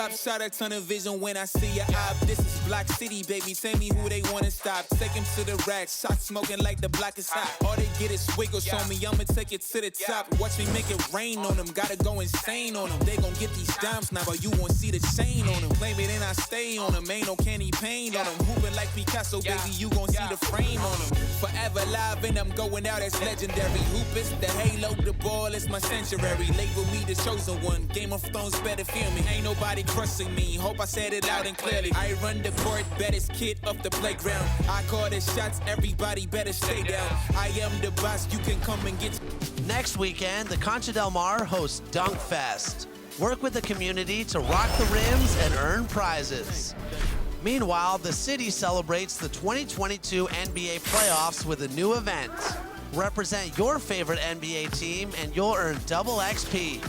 flop shot a ton of vision when I see your eye. This is Block City, baby. Tell me who they wanna stop. Take him to the rack, shot smoking like the block is hot. All they get is wiggles on me, I'ma take it to the top. Watch me make it rain on them, gotta go insane on them. They gon' get these dimes now, but you won't see the chain on them. Claim it and I stay on them, ain't no candy paint on them. Hooping like Picasso, baby, you gon' see the frame on them. Forever live and I'm going out as legendary. Hoopers, the halo, the ball is my sanctuary. Label me the chosen one, Game of Thrones better feel me. Ain't nobody crushing me, hope I said it loud and clearly. I run the court, baddest kid off the playground. I call the shots, everybody better stay down. I am the boss, you can come and get. Next weekend, the Concha Del Mar hosts Dunk Fest. Work with the community to rock the rims and earn prizes. Meanwhile, the city celebrates the 2022 NBA playoffs with a new event. Represent your favorite NBA team and you'll earn double XP.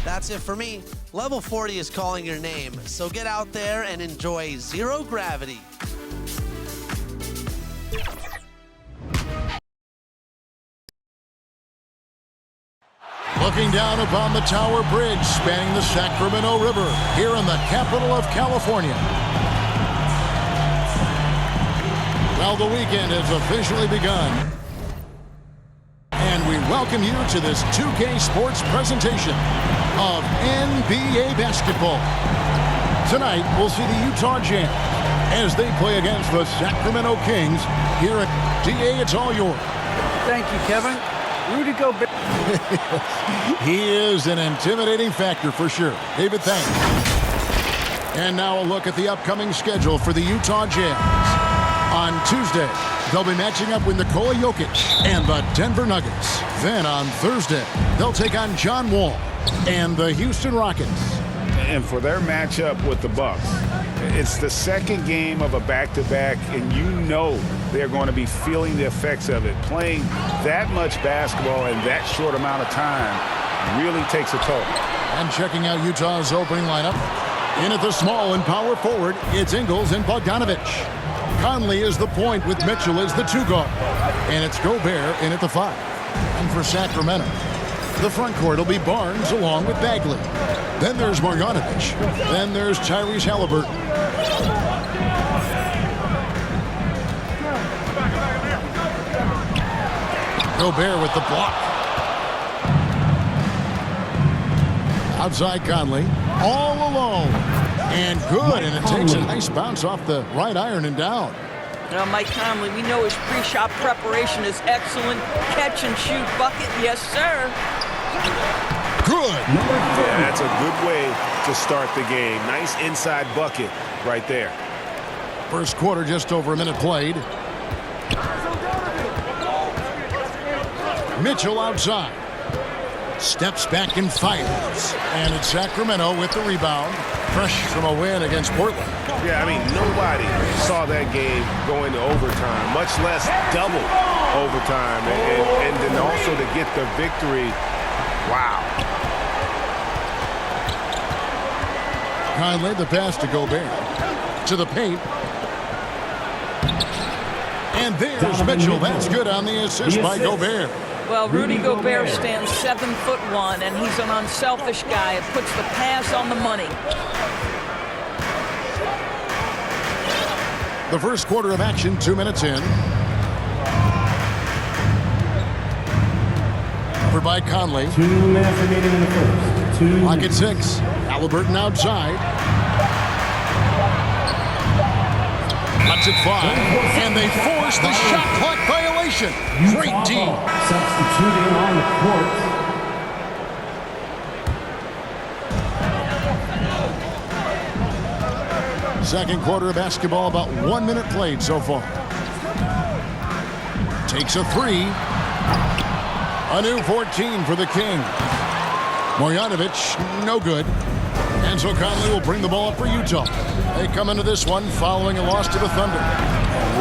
That's it for me. Level 40 is calling your name, so get out there and enjoy zero gravity. Looking down upon the Tower Bridge spanning the Sacramento River here in the capital of California. Well, the weekend has officially begun. And we welcome you to this 2K Sports presentation of NBA basketball. Tonight, we'll see the Utah Jazz as they play against the Sacramento Kings here at DA. It's all yours. Thank you, Kevin. Rudy Gobert. He is an intimidating factor for sure. David, thanks. And now a look at the upcoming schedule for the Utah Jazz. On Tuesday, they'll be matching up with Nikola Jokic and the Denver Nuggets. Then on Thursday, they'll take on John Wall and the Houston Rockets. And for their matchup with the Bucks, it's the second game of a back-to-back, and you know they're going to be feeling the effects of it. Playing that much basketball in that short amount of time really takes a toll. And checking out Utah's opening lineup, in at the small and power forward, it's Ingles and Bogdanovich. Conley is the point with Mitchell as the 2 guard. And it's Gobert in at the 5. And for Sacramento, the front court will be Barnes along with Bagley. Then there's Marjanovic. Then there's Tyrese Halliburton. Gobert with the block. Outside Conley, all alone. And good, and it takes a nice bounce off the right iron and down. Mike Conley, we know his pre-shot preparation is excellent. Catch and shoot bucket, yes, sir. Good. Yeah, that's a good way to start the game. Nice inside bucket right there. First quarter, just over a minute played. Mitchell outside. Steps back and fires. And it's Sacramento with the rebound. Fresh from a win against Portland. Yeah, I mean, nobody saw that game going to overtime, much less double overtime. And then also to get the victory. Wow. Conley, the pass to Gobert. To the paint. And there's Mitchell. That's good on the assist by Gobert. Well, Rudy Gobert stands 7'1", and he's an unselfish guy. It puts the pass on the money. The first quarter of action, 2 minutes in. Covered by Conley. 2 minutes remaining in the first. Clock at 6. Halliburton outside. Lets it fly. And they force the shot clock violation. Great D. Substituting on the court. Second quarter of basketball, about 1 minute played so far. Takes a 3. A new 14 for the King. Marjanovic, no good. And so Conley will bring the ball up for Utah. They come into this one following a loss to the Thunder.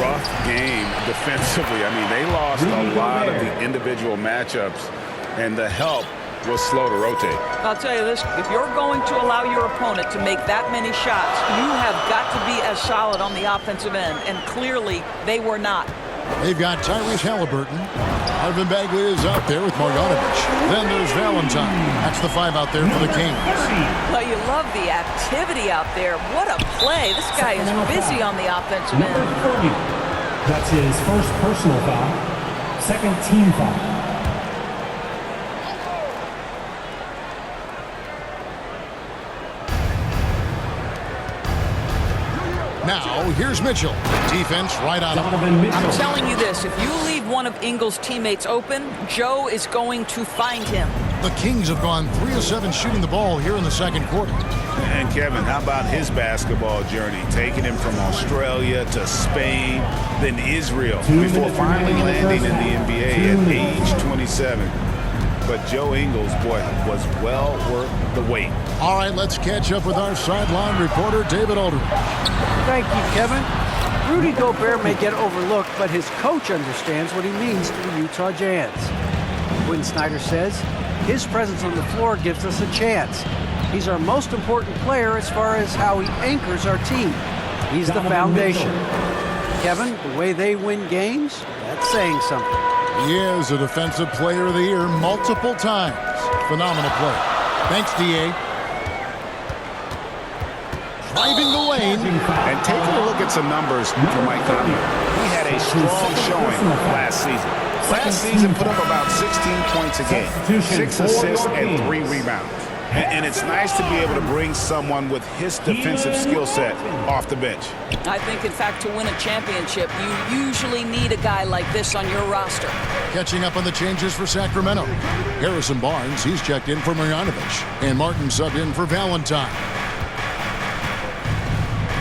Rough game defensively. I mean, they lost a lot of the individual matchups, and the help was slow to rotate. I'll tell you this, if you're going to allow your opponent to make that many shots, you have got to be as solid on the offensive end, and clearly they were not. They've got Tyrese Halliburton. Marvin Bagley is out there with Marjanovic. Then there's Valentine. That's the 5 out there for the Kings. Well, you love the activity out there. What a play. This guy is busy on the offensive end. Number 40. That's his first personal foul. Second team foul. Now, here's Mitchell. Defense right on him. I'm telling you this, if you leave one of Ingles' teammates open, Joe is going to find him. The Kings have gone 3 of 7 shooting the ball here in the second quarter. And Kevin, how about his basketball journey? Taking him from Australia to Spain, then Israel, before finally landing in the NBA at age 27. But Joe Ingles, boy, was well worth the wait. All right, let's catch up with our sideline reporter, David Aldridge. Thank you, Kevin. Rudy Gobert may get overlooked, but his coach understands what he means to the Utah Jazz. Quinn Snyder says, his presence on the floor gives us a chance. He's our most important player as far as how he anchors our team. He's the foundation. Kevin, the way they win games, that's saying something. He is a Defensive Player of the Year multiple times. Phenomenal play. Thanks, D.A. Driving the lane. And taking a look at some numbers for Mike Conley. He had a strong showing last season. Last season put up about 16 points a game, 6 assists and 3 rebounds. And it's nice to be able to bring someone with his defensive skill set off the bench. I think, in fact, to win a championship, you usually need a guy like this on your roster. Catching up on the changes for Sacramento. Harrison Barnes, he's checked in for Marjanovic. And Martin subbed in for Valentine.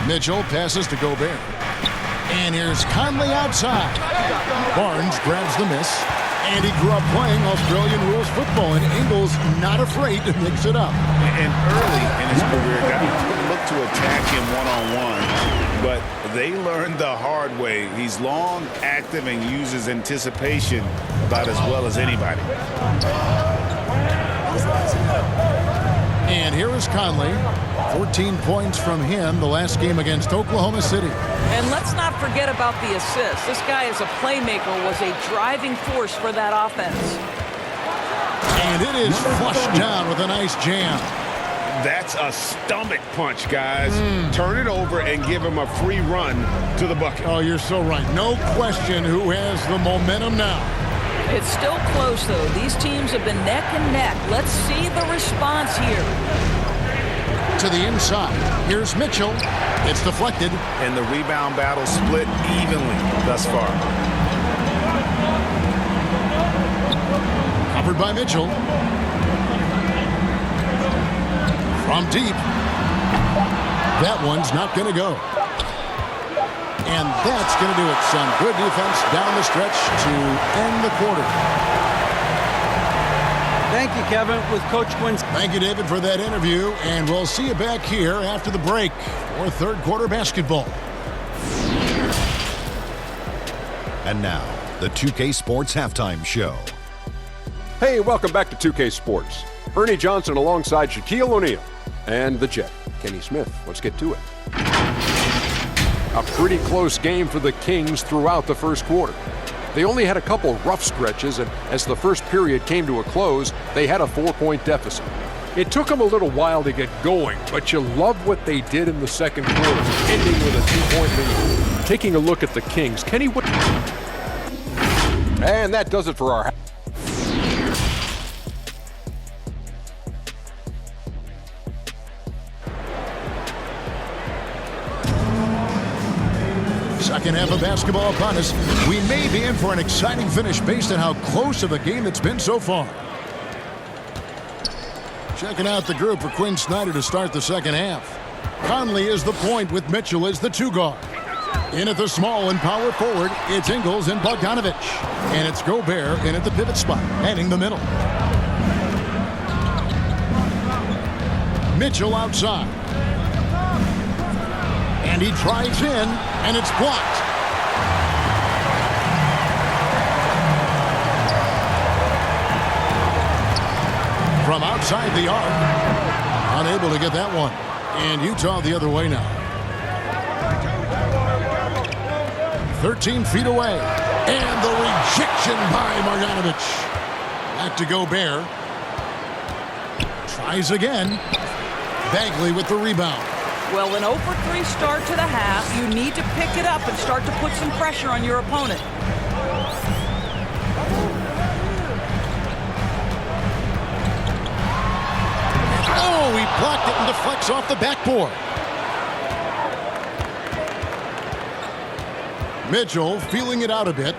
Mitchell passes to Gobert. And here's Conley outside. Barnes grabs the miss. And he grew up playing Australian rules football, and Ingles not afraid to mix it up. And early in his career, guys would look to attack him one-on-one, but they learned the hard way. He's long, active, and uses anticipation about as well as anybody. And here is Conley. 14 points from him the last game against Oklahoma City. And let's not forget about the assist. This guy is a playmaker, was a driving force for that offense. And it is flushed down with a nice jam. That's a stomach punch, guys. Turn it over and give him a free run to the bucket. Oh, you're so right. No question who has the momentum now. It's still close, though. These teams have been neck and neck. Let's see the response here. To the inside. Here's Mitchell. It's deflected. And the rebound battle split evenly thus far. Covered by Mitchell. From deep. That one's not going to go. And that's going to do it. Some good defense down the stretch to end the quarter. Thank you, Kevin, with Coach Quinn. Thank you, David, for that interview. And we'll see you back here after the break for third quarter basketball. And now, the 2K Sports Halftime Show. Hey, welcome back to 2K Sports. Ernie Johnson alongside Shaquille O'Neal and the Jet, Kenny Smith. Let's get to it. A pretty close game for the Kings throughout the first quarter. They only had a couple rough stretches, and as the first period came to a close, they had a 4-point deficit. It took them a little while to get going, but you love what they did in the second quarter, ending with a 2-point lead. Taking a look at the Kings, Kenny, what? And that does it for our... Second half of basketball upon us. We may be in for an exciting finish based on how close of a game it's been so far. Checking out the group for Quinn Snyder to start the second half. Conley is the point with Mitchell as the 2 guard. In at the small and power forward, it's Ingles and Bogdanovic. And it's Gobert in at the pivot spot, heading the middle. Mitchell outside. And he drives in, and it's blocked. From outside the arc. Unable to get that one. And Utah the other way now. 13 feet away. And the rejection by Marjanovic. Back to Gobert. Tries again. Bagley with the rebound. Well, an 0 for 3 start to the half. You need to pick it up and start to put some pressure on your opponent. Oh, he blocked it and deflects off the backboard. Mitchell feeling it out a bit.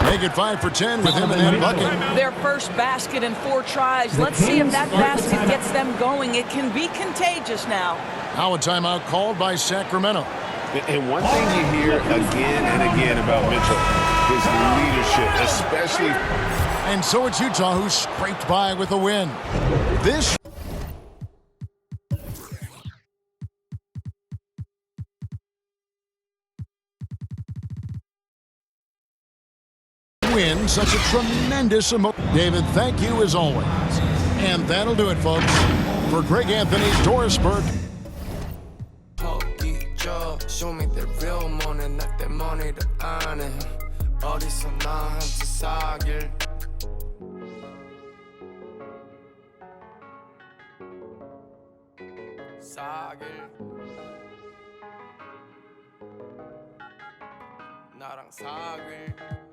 Make it 5 for 10 with him in that bucket. Their first basket in 4 tries. Let's see if that basket gets them going. It can be contagious now. Now a timeout called by Sacramento. And one thing you hear again and again about Mitchell, his leadership, especially. And so it's Utah who scraped by with a win. This win such a tremendous emotion. David, thank you as always. And that'll do it, folks. For Greg Anthony, Doris Burke. Show me the real money, not the money to earn it. 어디서 나한테 사길. 나랑 사길.